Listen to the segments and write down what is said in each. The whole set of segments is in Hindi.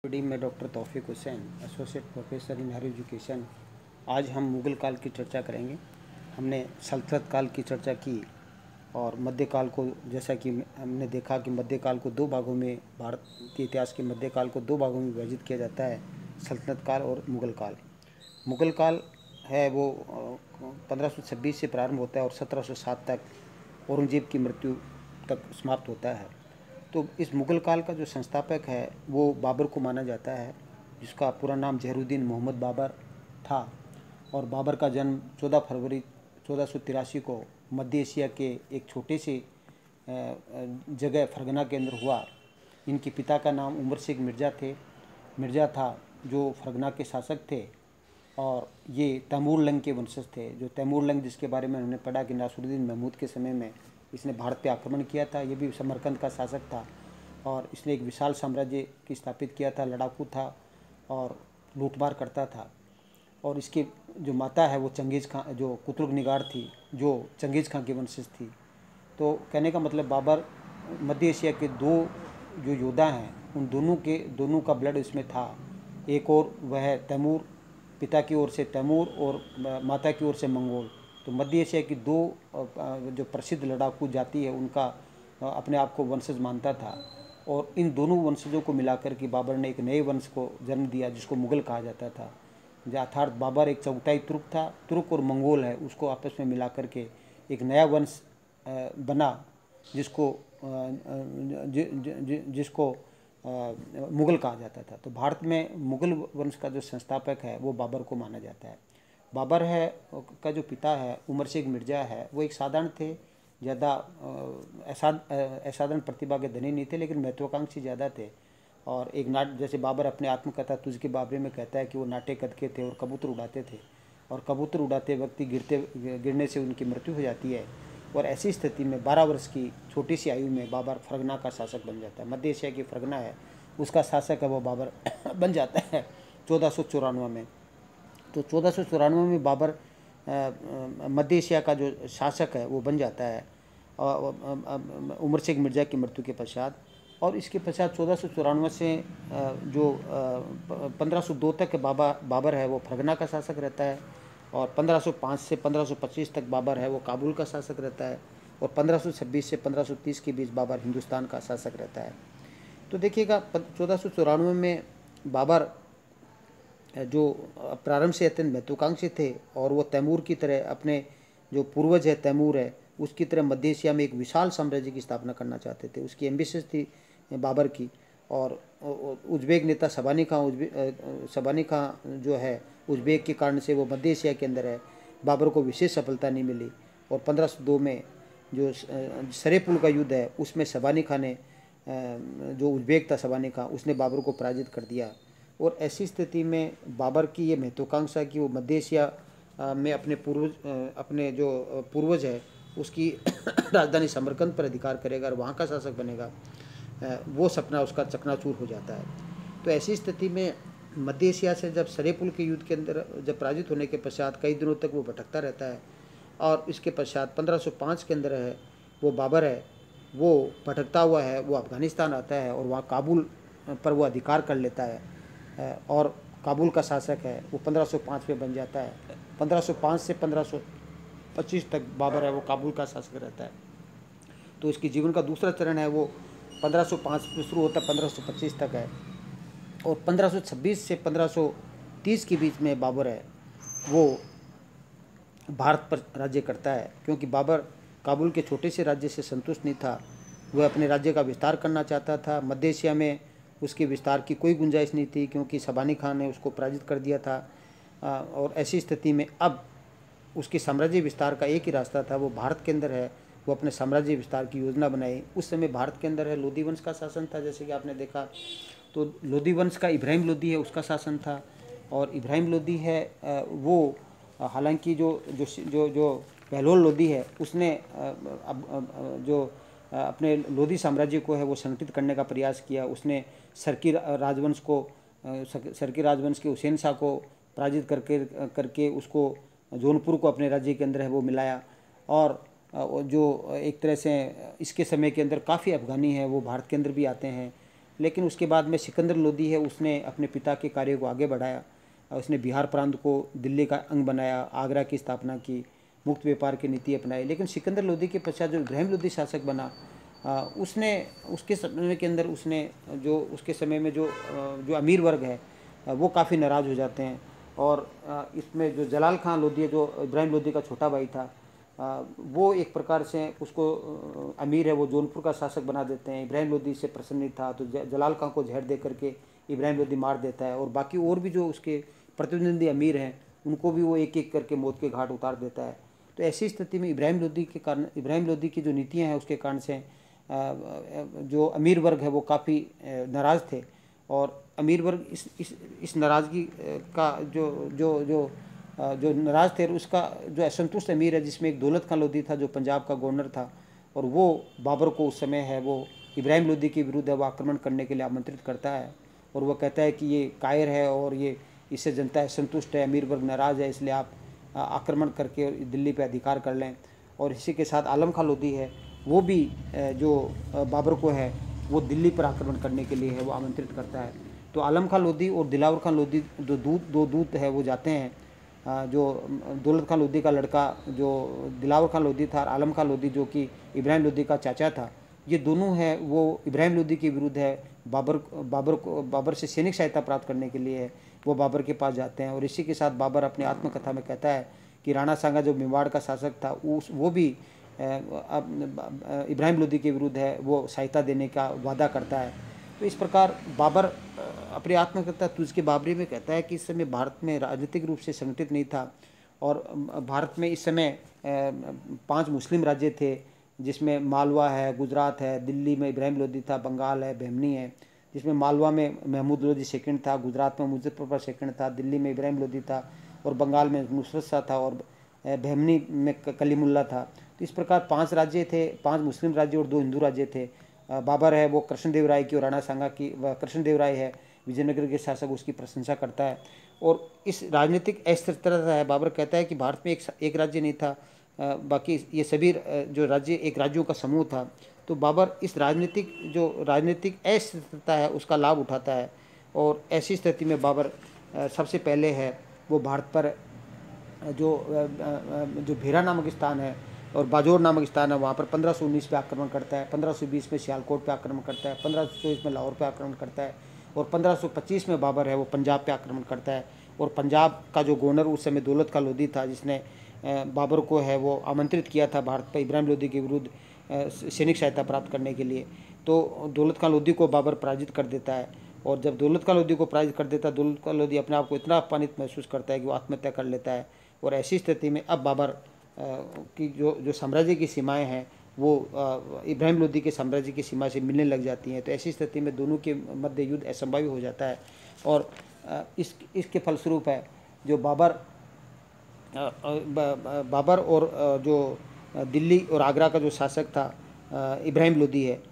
डी में doctor Taufiq Hussain, associate professor in higher education. आज हम मुग़ल काल की चर्चा करेंगे। हमने सल्तनत काल की चर्चा की और मध्यकाल को, जैसा कि हमने देखा कि मध्यकाल को दो भागों में, भारत के इतिहास के मध्यकाल को दो भागों में विभाजित किया जाता है, सल्तनत काल और मुग़ल काल। मुग़ल काल है वो 1526 से प्रारंभ होता है और 1707 तक औरंगजेब की मृत्यु तक समाप्त होता है। तो इस मुग़ल काल का जो संस्थापक है वो बाबर को माना जाता है, जिसका पूरा नाम ज़हीरुद्दीन मोहम्मद बाबर था। और बाबर का जन्म 14 फरवरी 1483 को मध्य एशिया के एक छोटे से जगह फरगना के अंदर हुआ। इनके पिता का नाम उमर शेख मिर्ज़ा था, जो फरगना के शासक थे। और ये तैमूर लंग के वंशज थे। जो तैमूर लंग, जिसके बारे में हमने पढ़ा कि नासिरुद्दीन महमूद के समय में इसने भारत पे आक्रमण किया था। ये भी समरकंद का शासक था और इसने एक विशाल साम्राज्य की स्थापित किया था। लड़ाकू था और लूटमार करता था। और इसकी जो माता है वो चंगेज़ खां, जो कुतुब निगार थी, जो चंगेज़ खां की वंशज थी। तो कहने का मतलब बाबर मध्य एशिया के दो जो योद्धा हैं, उन दोनों का ब्लड इसमें था। एक और वह तैमूर, पिता की ओर से तैमूर और माता की ओर से मंगोल। तो मध्य एशिया की दो जो प्रसिद्ध लड़ाकू जाति है, उनका अपने आप को वंशज मानता था। और इन दोनों वंशजों को मिलाकर के बाबर ने एक नए वंश को जन्म दिया, जिसको मुग़ल कहा जाता था। अर्थात बाबर एक चौथाई तुर्क था। तुर्क और मंगोल है, उसको आपस में मिला करके एक नया वंश बना, जिसको मुग़ल कहा जाता था। तो भारत में मुग़ल वंश का जो संस्थापक है वो बाबर को माना जाता है। बाबर है का जो पिता है उमर शेख मिर्ज़ा है, वो एक साधारण थे, ज़्यादा असाधारण प्रतिभा के धनी नहीं थे, लेकिन महत्वाकांक्षी ज़्यादा थे। और एक जैसे बाबर अपने आत्मकथा तुझ के बाबरे में कहता है कि वो नाटे कद के थे और कबूतर उड़ाते थे, और कबूतर उड़ाते वक्त गिरने से उनकी मृत्यु हो जाती है। और ऐसी स्थिति में 12 वर्ष की छोटी सी आयु में बाबर फरगना का शासक बन जाता है। मध्य एशिया की फरगना है, उसका शासक है वो बाबर बन जाता है 1494 में। तो 1494 में बाबर मध्य एशिया का जो शासक है वो बन जाता है उमर शेख मिर्ज़ा की मृत्यु के पश्चात। और इसके पश्चात 1494 से जो 1502 तक बाबर है वो फरगना का शासक रहता है। और 1505 से 1525 तक बाबर है वो काबुल का शासक रहता है। और 1526 से 1530 के बीच बाबर हिंदुस्तान का शासक रहता है। तो देखिएगा 1494 में बाबर जो प्रारंभ से अत्यंत महत्वाकांक्षी थे, और वो तैमूर की तरह, अपने जो पूर्वज है तैमूर है उसकी तरह मध्य एशिया में एक विशाल साम्राज्य की स्थापना करना चाहते थे। उसकी एम्बिशंस थी बाबर की। और उज़्बेक नेता शबानी खां जो है उज़्बेक के कारण से वो मध्य एशिया के अंदर है। बाबर को विशेष सफलता नहीं मिली। और 1502 में जो सरे पुल का युद्ध है उसमें शबानी खां ने, जो उज़्बेक था शबानी खां, उसने बाबर को पराजित कर दिया। और ऐसी स्थिति में बाबर की ये महत्वाकांक्षा कि वो मध्य एशिया में अपने जो पूर्वज है उसकी राजधानी समरकंद पर अधिकार करेगा और वहाँ का शासक बनेगा, वो सपना उसका चकनाचूर हो जाता है। तो ऐसी स्थिति में मध्य एशिया से जब सरे पुल के युद्ध के अंदर जब पराजित होने के पश्चात कई दिनों तक वो भटकता रहता है। और इसके पश्चात 1505 के अंदर है वो बाबर है वो भटकता हुआ है, वो अफ़गानिस्तान आता है और वहाँ काबुल पर वो अधिकार कर लेता है। और काबुल का शासक है वो 1505 में बन जाता है। 1505 से 1525 तक बाबर है वो काबुल का शासक रहता है। तो इसके जीवन का दूसरा चरण है वो 1505 में शुरू होता है, 1525 तक है। और 1526 से 1530 के बीच में बाबर है वो भारत पर राज्य करता है, क्योंकि बाबर काबुल के छोटे से राज्य से संतुष्ट नहीं था। वह अपने राज्य का विस्तार करना चाहता था। मध्य एशिया में उसके विस्तार की कोई गुंजाइश नहीं थी, क्योंकि शबानी खां ने उसको पराजित कर दिया था। और ऐसी स्थिति में अब उसके साम्राज्य विस्तार का एक ही रास्ता था, वो भारत के अंदर है वो अपने साम्राज्य विस्तार की योजना बनाई। उस समय भारत के अंदर है लोधी वंश का शासन था, जैसे कि आपने देखा। तो लोधी वंश का इब्राहिम लोधी है उसका शासन था। और इब्राहिम लोधी है वो हालांकि जो बहलोल लोधी है उसने जो अपने लोधी साम्राज्य को है वो संगठित करने का प्रयास किया। उसने सरकी राजवंश के हुसैन शाह को पराजित करके उसको जौनपुर को अपने राज्य के अंदर है वो मिलाया। और जो एक तरह से इसके समय के अंदर काफ़ी अफ़गानी है वो भारत के अंदर भी आते हैं लेकिन उसके बाद में सिकंदर लोदी है, उसने अपने पिता के कार्य को आगे बढ़ाया। उसने बिहार प्रांत को दिल्ली का अंग बनाया, आगरा की स्थापना की, मुक्त व्यापार की नीति अपनाई। लेकिन सिकंदर लोदी के पश्चात जो इब्राहिम लोदी शासक बना, उसने उसके समय के अंदर उसने जो उसके समय में जो अमीर वर्ग है वो काफ़ी नाराज़ हो जाते हैं। और इसमें जो जलाल खान लोदी है, जो इब्राहिम लोदी का छोटा भाई था, वो एक प्रकार से उसको अमीर है वो जौनपुर का शासक बना देते हैं। इब्राहिम लोदी से प्रसन्न नहीं था तो जलाल खान को जहर दे करके इब्राहिम लोदी मार देता है, और बाकी और भी जो उसके प्रतिद्वंदी अमीर हैं उनको भी वो एक एक करके मौत के घाट उतार देता है। तो ऐसी स्थिति में इब्राहिम लोदी के कारण, इब्राहिम लोदी की जो नीतियाँ हैं उसके कारण से जो अमीर वर्ग है वो काफ़ी नाराज़ थे। और अमीर वर्ग इस नाराज़गी का जो जो जो जो नाराज़ थे, उसका जो असंतुष्ट अमीर है, जिसमें एक दौलत खान लोदी था जो पंजाब का गवर्नर था, और वो बाबर को उस समय है वो इब्राहिम लोदी के विरुद्ध है वो आक्रमण करने के लिए आमंत्रित करता है। और वो कहता है कि ये कायर है और ये इससे जनता असंतुष्ट है, अमीर वर्ग नाराज़ है, इसलिए आप आक्रमण करके दिल्ली पे अधिकार कर लें। और इसी के साथ आलम खां लोदी है वो भी जो बाबर को है वो दिल्ली पर आक्रमण करने के लिए है वो आमंत्रित करता है। तो आलम खां लोदी और दिलावर खां लोदी दो दूत है वो जाते हैं। जो दौलत खां लोदी का लड़का जो दिलावर खां लोदी था, और आलम खां लोदी जो कि इब्राहिम लोदी का चाचा था, ये दोनों है वो इब्राहिम लोदी के विरुद्ध है बाबर से सैनिक सहायता प्राप्त करने के लिए है वो बाबर के पास जाते हैं। और इसी के साथ बाबर अपनी आत्मकथा में कहता है कि राणा सांगा जो मेवाड़ का शासक था वो भी इब्राहिम लोदी के विरुद्ध है वो सहायता देने का वादा करता है। तो इस प्रकार बाबर अपनी आत्मकथा तुझ के बाबरी में कहता है कि इस समय भारत में राजनीतिक रूप से संगठित नहीं था, और भारत में इस समय 5 मुस्लिम राज्य थे, जिसमें मालवा है, गुजरात है, दिल्ली में इब्राहिम लोदी था, बंगाल है, बेमनी है। जिसमें मालवा में महमूद लोदी सेकंड था, गुजरात में मुजफ्फरपुर सेकंड था, दिल्ली में इब्राहिम लोदी था, और बंगाल में नुसरत शाह था, और बेमनी में कलीमुल्ला था। तो इस प्रकार 5 राज्य थे, 5 मुस्लिम राज्य और 2 हिंदू राज्य थे। बाबर है वो कृष्णदेवराय की और राणा सांगा की, कृष्णदेवराय है विजयनगर के शासक, उसकी प्रशंसा करता है। और इस राजनीतिक अस्थिरता है, बाबर कहता है कि भारत में एक राज्य नहीं था, बाकी ये सभी जो राज्य एक राज्यों का समूह था। तो बाबर इस राजनीतिक अस्थिरता है उसका लाभ उठाता है, और ऐसी स्थिति में बाबर सबसे पहले है वो भारत पर जो भेरा नामक स्थान है और बाजौर नामक स्थान है वहाँ पर 1519 पे आक्रमण करता है, 1520 में सियालकोट पे आक्रमण करता है, 1524 में लाहौर पे आक्रमण करता है, और 1525 में बाबर है वो पंजाब पे आक्रमण करता है। और पंजाब का जो गवर्नर उस समय दौलत खां लोदी था, जिसने बाबर को है वो आमंत्रित किया था भारत पर इब्राहिम लोदी के विरुद्ध सैनिक सहायता प्राप्त करने के लिए। तो दौलत खां लोदी को बाबर पराजित कर देता है, और जब दौलत खां लोदी को पराजित कर देता है, दौलत खां लोदी अपने आप को इतना अपमानित महसूस करता है कि वो आत्महत्या कर लेता है। और ऐसी स्थिति में अब बाबर की जो साम्राज्य की सीमाएं हैं वो इब्राहिम लोदी के साम्राज्य की सीमा से मिलने लग जाती हैं। तो ऐसी स्थिति में दोनों के मध्य युद्ध असंभव हो जाता है, और इसके फलस्वरूप है जो बाबर और जो दिल्ली और आगरा का जो शासक था इब्राहिम लोदी है,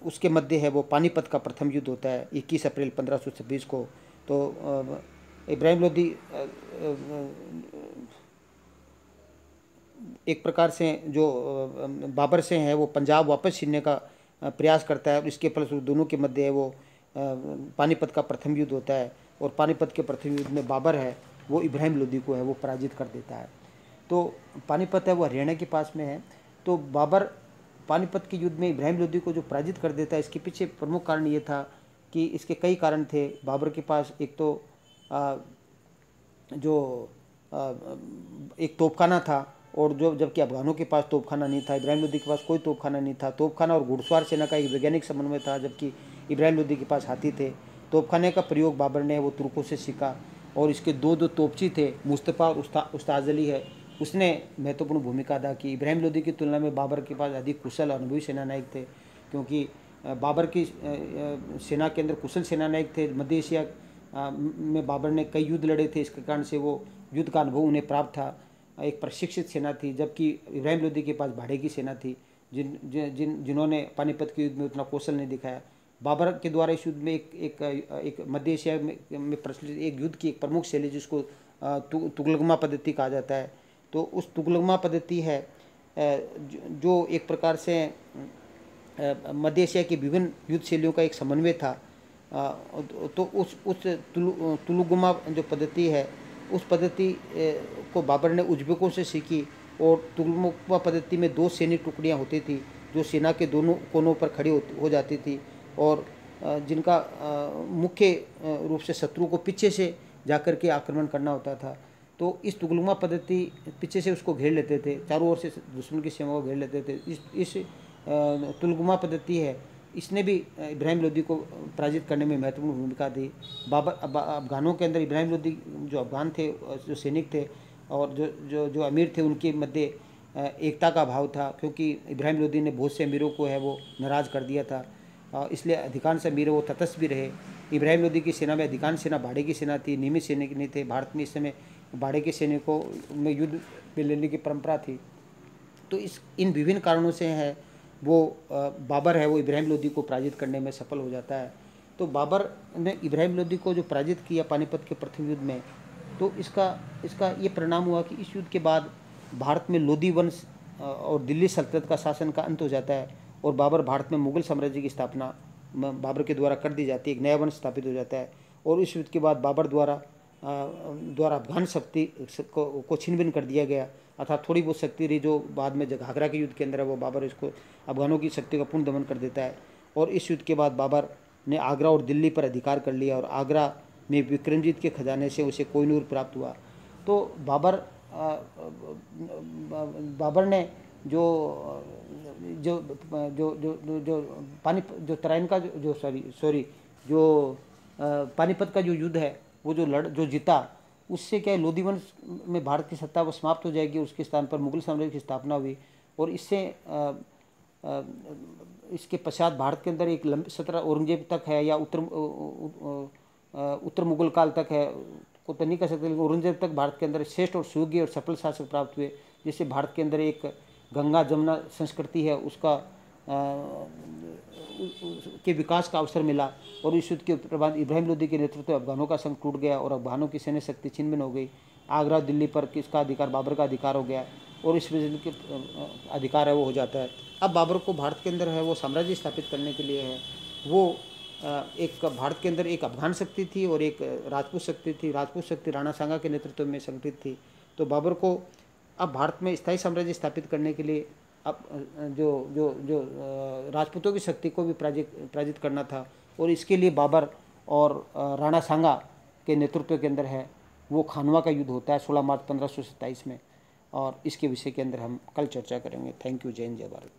उसके मध्य है वो पानीपत का प्रथम युद्ध होता है 21 अप्रैल 1526 को। तो इब्राहिम लोदी एक प्रकार से जो बाबर से है वो पंजाब वापस छीनने का प्रयास करता है, और इसके फलस्वरूप दोनों के मध्य है वो पानीपत का प्रथम युद्ध होता है। और पानीपत के प्रथम युद्ध में बाबर है वो इब्राहिम लोदी को है वो पराजित कर देता है। तो पानीपत है वो हरियाणा के पास में है। तो बाबर पानीपत के युद्ध में इब्राहिम लोदी को जो पराजित कर देता है, इसके पीछे प्रमुख कारण ये था कि इसके कई कारण थे। बाबर के पास एक तो एक तोपखाना था, और जबकि अफगानों के पास तोपखाना नहीं था, इब्राहिम लोदी के पास कोई तोपखाना नहीं था। तोपखाना और घुड़सवार सेना का एक वैज्ञानिक समन्वय था, जबकि इब्राहिम लोदी के पास हाथी थे। तोपखाने का प्रयोग बाबर ने वो तुर्कों से सीखा, और इसके दो तोपची थे, मुस्तफ़ा और उस्ताद अली है, उसने महत्वपूर्ण भूमिका अदा की। इब्राहिम लोदी की तुलना में बाबर के पास अधिक कुशल अनुभवी सेनानायक थे, क्योंकि बाबर की सेना के अंदर कुशल सेनानायक थे। मध्य एशिया में बाबर ने कई युद्ध लड़े थे, इसके कारण से वो युद्ध का अनुभव उन्हें प्राप्त था। एक प्रशिक्षित सेना थी, जबकि इब्राहिम लोदी के पास भाड़े की सेना थी जिन्होंने पानीपत के युद्ध में उतना कौशल नहीं दिखाया। बाबर के द्वारा इस युद्ध में एक मध्य एशिया में प्रचलित एक युद्ध की एक प्रमुख शैली जिसको तुगलकमा पद्धति कहा जाता है। तो उस तुगलकमा पद्धति है जो एक प्रकार से मध्य एशिया की विभिन्न युद्ध शैलियों का एक समन्वय था। तो उस तुलुगुमा जो पद्धति है, उस पद्धति को बाबर ने उज़्बेकों से सीखी। और तुलुगुमा पद्धति में 2 सैनिक टुकड़ियाँ होती थी जो सेना के दोनों कोनों पर खड़ी हो जाती थी, और जिनका मुख्य रूप से शत्रु को पीछे से जाकर के आक्रमण करना होता था। तो इस तुगलुमा पद्धति पीछे से उसको घेर लेते थे, चारों ओर से दुश्मन की सीमा को घेर लेते थे। इस तुलगुमा पद्धति है, इसने भी इब्राहिम लोदी को पराजित करने में महत्वपूर्ण भूमिका दी। अफगानों के अंदर इब्राहिम लोदी जो अफगान थे, जो सैनिक थे और जो अमीर थे, उनके मध्य एकता का भाव था, क्योंकि इब्राहिम लोदी ने बहुत से अमीरों को है वो नाराज़ कर दिया था। इसलिए अधिकांश अमीर वो तटस्थ भी रहे। इब्राहिम लोदी की सेना में अधिकांश सेना भाड़े की सेना थी, नियमित सैनिक नहीं थे। भारत में इस समय भाड़े के सैनिकों में युद्ध में लेने की परंपरा थी। तो इन विभिन्न कारणों से है वो बाबर है वो इब्राहिम लोदी को पराजित करने में सफल हो जाता है। तो बाबर ने इब्राहिम लोदी को जो पराजित किया पानीपत के प्रथम युद्ध में, तो इसका ये परिणाम हुआ कि इस युद्ध के बाद भारत में लोदी वंश और दिल्ली सल्तनत का शासन का अंत हो जाता है, और बाबर भारत में मुगल साम्राज्य की स्थापना बाबर के द्वारा कर दी जाती है। एक नया वंश स्थापित हो जाता है। और इस युद्ध के बाद बाबर द्वारा अफगान शक्ति को छिन भिन कर दिया गया, अर्थात थोड़ी बहुत शक्ति रही जो बाद में घाघरा के युद्ध के अंदर है, वो बाबर इसको अफगानों की शक्ति का पूर्ण दमन कर देता है। और इस युद्ध के बाद बाबर ने आगरा और दिल्ली पर अधिकार कर लिया, और आगरा में विक्रमजीत के खजाने से उसे कोहिनूर प्राप्त हुआ। तो बाबर ने पानीपत का जो युद्ध है वो जो जीता, उससे क्या है, लोदी वंश में भारत की सत्ता वो समाप्त हो जाएगी, उसके स्थान पर मुगल साम्राज्य की स्थापना हुई। और इसके पश्चात भारत के अंदर एक लंबी सत्रह औरंगजेब तक है, या उत्तर मुगल काल तक है को तो नहीं कह सकते, लेकिन औरंगजेब तक भारत के अंदर श्रेष्ठ और सुयोग्य और सफल शासक प्राप्त हुए, जिससे भारत के अंदर एक गंगा जमुना संस्कृति है उसका के विकास का अवसर मिला। और इस युद्ध के बाद इब्राहिम लोदी के नेतृत्व में अफगानों का संघ टूट गया, और अफगानों की सैन्य शक्ति छिन-भिन हो गई। आगरा दिल्ली पर किसका अधिकार, बाबर का अधिकार हो गया, और इस वजह के अधिकार है वो हो जाता है। अब बाबर को भारत के अंदर है वो साम्राज्य स्थापित करने के लिए है वो एक भारत के अंदर एक अफगान शक्ति थी और एक राजपूत शक्ति थी। राजपूत शक्ति राणा सांगा के नेतृत्व में संगठित थी। तो बाबर को अब भारत में स्थायी साम्राज्य स्थापित करने के लिए अब जो राजपूतों की शक्ति को भी पराजित करना था, और इसके लिए बाबर और राणा सांगा के नेतृत्व के अंदर है वो खानवा का युद्ध होता है 16 मार्च 1527 में, और इसके विषय के अंदर हम कल चर्चा करेंगे। Thank you. जय हिंद, जय भारत।